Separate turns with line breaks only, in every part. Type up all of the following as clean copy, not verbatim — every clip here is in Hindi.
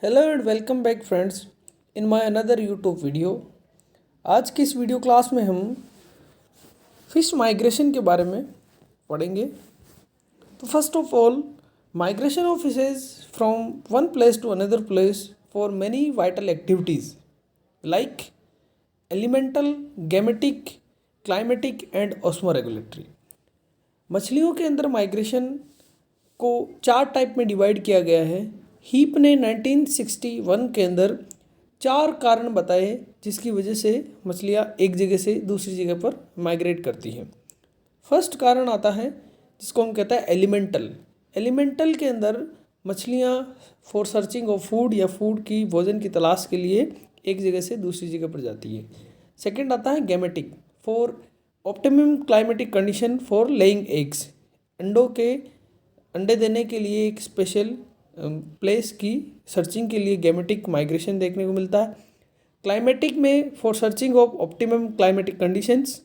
Hello and welcome back friends in my another YouTube video. आज की इस वीडियो क्लास में हम फिश माइग्रेशन के बारे में पढ़ेंगे। तो first of all, migration of fishes from one place to another place for many vital activities like elemental, gametic, climatic and osmoregulatory. मछलियों के अंदर माइग्रेशन को 4 टाइप में डिवाइड किया गया है। हीप ने 1961 के अंदर 4 कारण बताए जिसकी वजह से मछलियाँ एक जगह से दूसरी जगह पर माइग्रेट करती हैं। फर्स्ट कारण आता है जिसको हम कहते हैं एलिमेंटल। एलिमेंटल के अंदर मछलियाँ फॉर सर्चिंग ऑफ फूड या फूड की भोजन की तलाश के लिए एक जगह से दूसरी जगह पर जाती है। सेकंड आता है gametic, for optimum climatic condition for laying eggs. अंडे देने के लिए एक स्पेशल प्लेस की सर्चिंग के लिए गैमेटिक माइग्रेशन देखने को मिलता है। क्लाइमेटिक में for searching of optimum climatic conditions.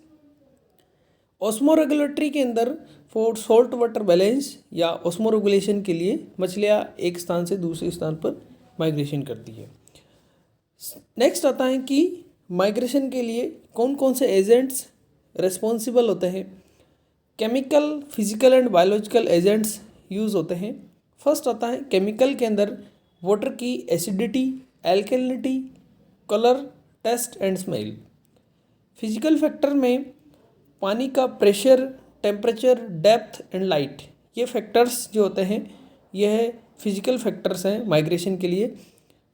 Osmoregulatory के अंदर फॉर सॉल्ट वाटर बैलेंस या ऑस्मोरेगुलेशन के लिए मछलियाँ एक स्थान से दूसरे स्थान पर माइग्रेशन करती है। नेक्स्ट आता है कि माइग्रेशन के लिए कौन कौन से एजेंट्स रिस्पॉन्सिबल होते हैं। Chemical, physical and biological agents use होते हैं। फर्स्ट आता है केमिकल के अंदर वाटर की acidity, alkalinity, colour, taste and smell. Physical factor में पानी का pressure, temperature, depth and light, ये फैक्टर्स जो होते हैं यह फिजिकल फैक्टर्स हैं माइग्रेशन के लिए।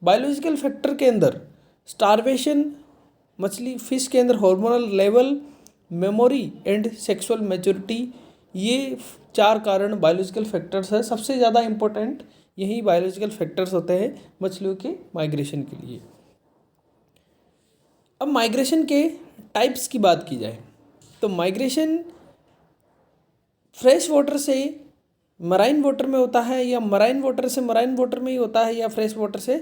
बायोलॉजिकल फैक्टर के अंदर स्टारवेशन, मछली फिश के अंदर hormonal level, memory and sexual maturity, ये 4 कारण बायोलॉजिकल फैक्टर्स है। सबसे ज़्यादा इम्पोर्टेंट यही बायोलॉजिकल फैक्टर्स होते हैं मछलियों के माइग्रेशन के लिए। अब माइग्रेशन के टाइप्स की बात की जाए तो माइग्रेशन फ्रेश वाटर से मराइन वाटर में होता है या मराइन वाटर से मराइन वाटर में ही होता है या फ्रेश वाटर से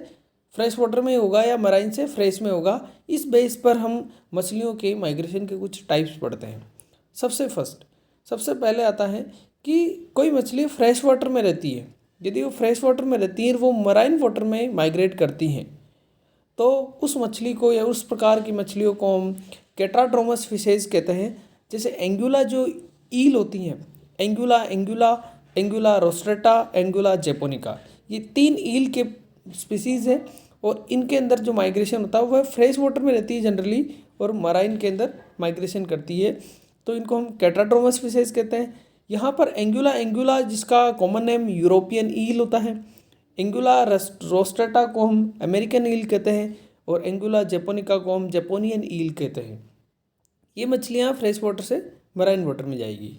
फ्रेश वाटर में ही होगा या मराइन से फ्रेश में होगा। इस बेस पर हम मछलियों के माइग्रेशन के कुछ टाइप्स पढ़ते हैं। सबसे पहले आता है कि कोई मछली फ्रेश वाटर में रहती है। यदि वो फ्रेश वाटर में रहती है वो मराइन वाटर में माइग्रेट करती हैं तो उस मछली को या उस प्रकार की मछलियों को हम कैट्राड्रोमस फिशेज कहते हैं। जैसे एंगुला जो ईल होती हैं, एंगुला रोस्ट्रेटा, एंगुला जेपोनिका, ये 3 ईल के स्पीसीज़ हैं और इनके अंदर जो माइग्रेशन होता है वह फ्रेश वाटर में रहती है जनरली और मराइन के अंदर माइग्रेशन करती है, तो इनको हम कैट्राड्रोमस फिशेज कहते हैं। यहाँ पर एंगुला जिसका कॉमन नेम यूरोपियन ईल होता है, एंगुला रोस्ट्रेटा को हम अमेरिकन ईल कहते हैं और एंगुला जेपोनिका को हम जेपोनियन ईल कहते हैं। ये मछलियाँ फ्रेश वाटर से मराइन वाटर में जाएगी।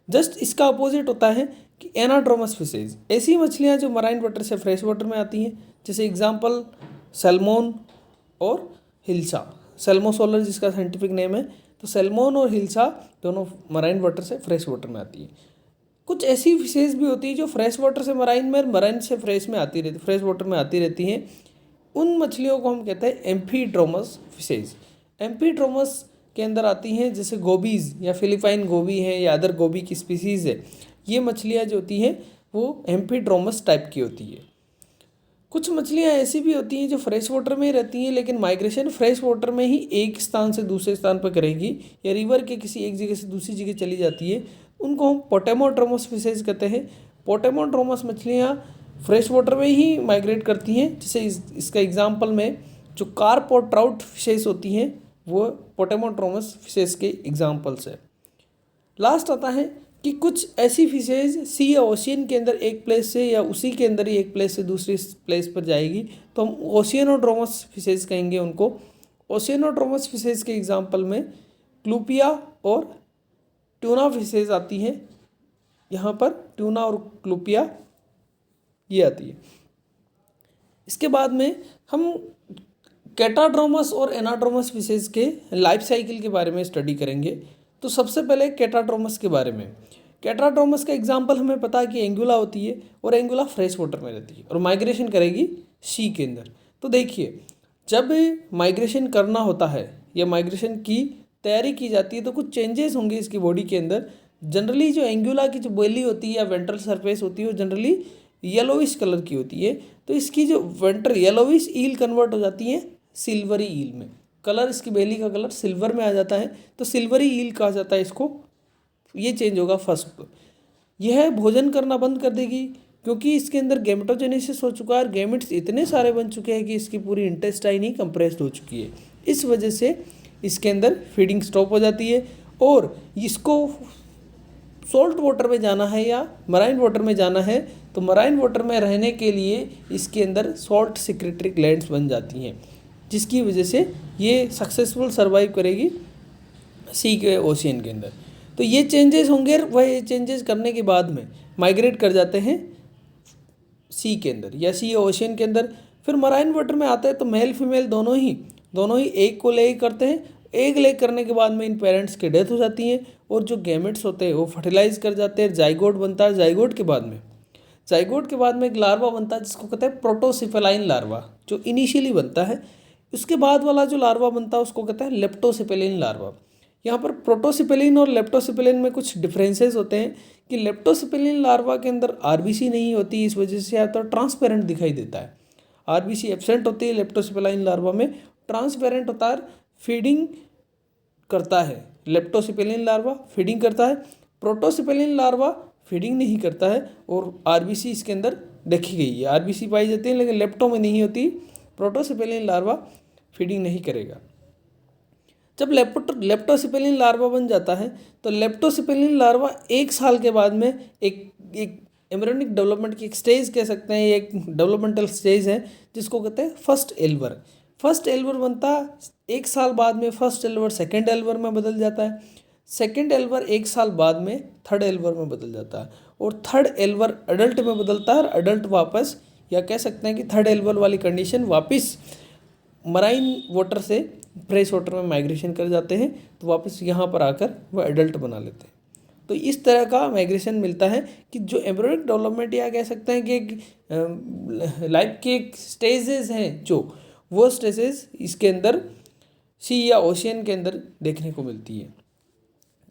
जस्ट इसका अपोजिट होता है कि एनाड्रोमस फिशेज, ऐसी मछलियाँ जो मराइन वाटर से फ्रेश वाटर में आती हैं, जैसे एग्जांपल सैल्मोन और हिल्सा, सेल्मोसोलर जिसका साइंटिफिक नेम है। तो सैल्मोन और हिल्सा दोनों मराइन वाटर से फ्रेश वाटर में आती है। कुछ ऐसी फिशेज भी होती है जो फ्रेश वाटर से मराइन में, मराइन से फ्रेश वाटर में आती रहती हैं। उन मछलियों को हम कहते हैं एम्फीड्रोमस फिशेज। एम्फीड्रोमस के अंदर आती हैं जैसे गोबीज़ या फिलिपाइन गोबी हैं या अदर गोबी की स्पीसीज़ है। ये मछलियाँ जो होती हैं वो एम्फीड्रोमस टाइप की होती है। कुछ मछलियाँ ऐसी भी होती हैं जो फ्रेश वाटर में रहती हैं लेकिन माइग्रेशन फ्रेश वाटर में ही एक स्थान से दूसरे स्थान पर करेगी या रिवर के किसी एक जगह से दूसरी जगह चली जाती है। उनको हम पोटेमोड्रोमस फिशेज कहते हैं। पोटेमोड्रोमस मछलियाँ फ्रेश वाटर में ही माइग्रेट करती हैं। जैसे इसका एग्जाम्पल में जो कार्प और ट्राउट फिशेज होती हैं वो पोटेमोड्रोमस फिशेज के एग्जाम्पल्स है। लास्ट आता है कि कुछ ऐसी फिशेज सी या ओशियन के अंदर एक प्लेस से या उसी के अंदर ही एक प्लेस से दूसरी प्लेस पर जाएगी तो हम ओशियनोड्रोमस फिशेज कहेंगे उनको। ओशियनोड्रोमस फिशेज के एग्जांपल में क्लूपिया और ट्यूना फिशेज आती हैं। यहाँ पर ट्यूना और क्लूपिया ये आती है। इसके बाद में हम कैटाड्रोमस और एनाड्रोमस फिशेज के लाइफ साइकिल के बारे में स्टडी करेंगे। तो सबसे पहले कैटाड्रोमस के बारे में। कैटाड्रोमस का एग्जांपल हमें पता है कि एंगुला होती है और एंगुला फ्रेश वाटर में रहती है और माइग्रेशन करेगी सी के अंदर। तो देखिए, जब माइग्रेशन करना होता है या माइग्रेशन की तैयारी की जाती है तो कुछ चेंजेस होंगे इसकी बॉडी के अंदर। जनरली जो एंगुला की जो बेली होती है या वेंट्रल सरफेस होती है वो जनरली येलोविश कलर की होती है, तो इसकी जो वेंट्रल येलोविश ईल कन्वर्ट हो जाती है सिल्वरी ईल में, कलर इसकी बेली का कलर सिल्वर में आ जाता है, तो सिल्वरी ईल कहा जाता है इसको। ये चेंज होगा फर्स्ट। यह भोजन करना बंद कर देगी क्योंकि इसके अंदर गैमेटोजेनेसिस हो चुका है और गैमेट्स इतने सारे बन चुके हैं कि इसकी पूरी इंटेस्टाइन ही कंप्रेस्ड हो चुकी है। इस वजह से इसके अंदर फीडिंग स्टॉप हो जाती है और इसको सॉल्ट वाटर में जाना है या मराइन वाटर में जाना है, तो मराइन वाटर में रहने के लिए इसके अंदर सॉल्ट सिक्रेटरी ग्लैंड्स बन जाती हैं, जिसकी वजह से ये सक्सेसफुल सर्वाइव करेगी सी के ओशियन के अंदर। तो ये चेंजेस होंगे, वह चेंजेस करने के बाद में माइग्रेट कर जाते हैं सी के अंदर या सी ओशियन के अंदर। फिर मराइन वाटर में आता है तो मेल फीमेल दोनों ही एग को ले करते हैं। एग ले करने के बाद में इन पेरेंट्स की डेथ हो जाती है और जो गैमेट्स होते हैं वो फर्टिलाइज कर जाते हैं, जाइगोट बनता है। जाइगोट के बाद में एक लार्वा बनता है जिसको कहते हैं प्रोटोसिफेलाइन लार्वा, जो इनिशियली बनता है। उसके बाद वाला जो लार्वा बनता है उसको कहते हैं लेप्टोसिपेलिन लार्वा। यहाँ पर प्रोटोसिपेलिन और लेप्टोसिपेलिन में कुछ डिफरेंसेस होते हैं कि लेप्टोसिपेलिन लार्वा के अंदर आरबीसी नहीं होती, इस वजह से या तो ट्रांसपेरेंट दिखाई देता है। आरबीसी एब्सेंट होती है लेप्टोसिपेलाइन लार्वा में, ट्रांसपेरेंट होता है, फीडिंग करता है। लेप्टोसिपेलिन लार्वा फीडिंग करता है, प्रोटोसिपेलिन लार्वा फीडिंग नहीं करता है और आरबीसी इसके अंदर देखी गई है। आरबीसी पाई जाती है लेकिन लेप्टो में नहीं होती। प्रोटोसिपेलिन लार्वा फीडिंग नहीं करेगा। जब लेप्टोसिपेलिन लार्वा बन जाता है तो लेप्टोसिपेलिन लार्वा 1 साल के बाद में एक एम्ब्रियोनिक डेवलपमेंट की एक स्टेज कह सकते हैं, एक डेवलपमेंटल स्टेज है जिसको कहते हैं फर्स्ट एल्वर। फर्स्ट एल्वर बनता 1 साल बाद में, फर्स्ट एल्वर सेकेंड एल्वर में बदल जाता है, सेकेंड एल्वर 1 साल बाद में थर्ड एल्वर में बदल जाता है और थर्ड एल्वर अडल्ट में बदलता है और अडल्ट वापस, या कह सकते हैं कि थर्ड एल्वर वाली कंडीशन वापस मराइन वाटर से फ्रेश वाटर में माइग्रेशन कर जाते हैं, तो वापस यहाँ पर आकर वह एडल्ट बना लेते हैं। तो इस तरह का माइग्रेशन मिलता है कि जो एम्ब्रियोनिक डेवलपमेंट, या कह सकते हैं कि लाइफ के स्टेजेस हैं, जो वो स्टेजेस इसके अंदर सी या ओशियन के अंदर देखने को मिलती है।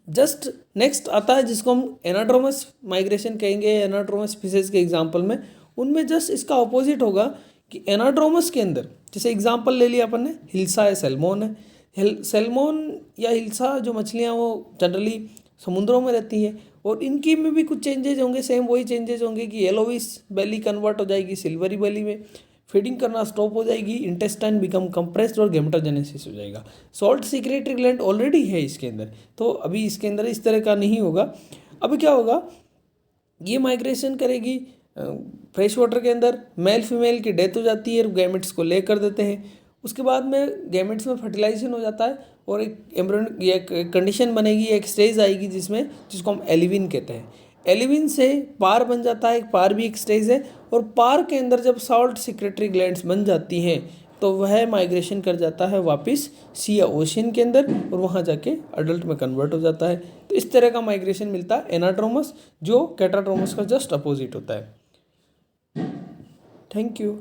जस्ट नेक्स्ट आता है जिसको हम एनाड्रोमस माइग्रेशन कहेंगे, एनाड्रोमस स्पीसीज के एग्जांपल में। उनमें जस्ट इसका अपोजिट होगा कि एनाड्रोमस के अंदर, जैसे एग्जांपल ले लिया अपन ने, हिल्सा या सैल्मोन है। सैल्मोन या हिल्सा जो मछलियाँ वो जनरली समुद्रों में रहती हैं और इनकी में भी कुछ चेंजेज होंगे, सेम वही चेंजेज होंगे कि येलोविश बेली कन्वर्ट हो जाएगी सिल्वरी बेली में, फीडिंग करना स्टॉप हो जाएगी, इंटेस्टाइन बिकम कंप्रेस्ड और गैमेटोजेनेसिस हो जाएगा। सॉल्ट सिक्रेटरी ग्लैंड ऑलरेडी है इसके अंदर, तो अभी इसके अंदर इस तरह का नहीं होगा। अभी क्या होगा, ये माइग्रेशन करेगी फ्रेश वाटर के अंदर, मेल फीमेल की डेथ हो जाती है, गैमेट्स को ले कर देते हैं। उसके बाद में गैमेट्स में फर्टिलाइजेशन हो जाता है और एक एम्ब्रियोनिक एक कंडीशन बनेगी, एक स्टेज आएगी जिसको हम एलिविन कहते हैं। एलिविन से पार बन जाता है, पार भी एक स्टेज है, और पार के अंदर जब सॉल्ट सिक्रेटरी ग्लैंड्स बन जाती हैं तो वह माइग्रेशन कर जाता है वापस सी या ओशियन के अंदर और वहाँ जाके अडल्ट में कन्वर्ट हो जाता है। तो इस तरह का माइग्रेशन मिलता है एनाड्रोमस, जो कैटाड्रोमस का जस्ट अपोजिट होता है। Thank you.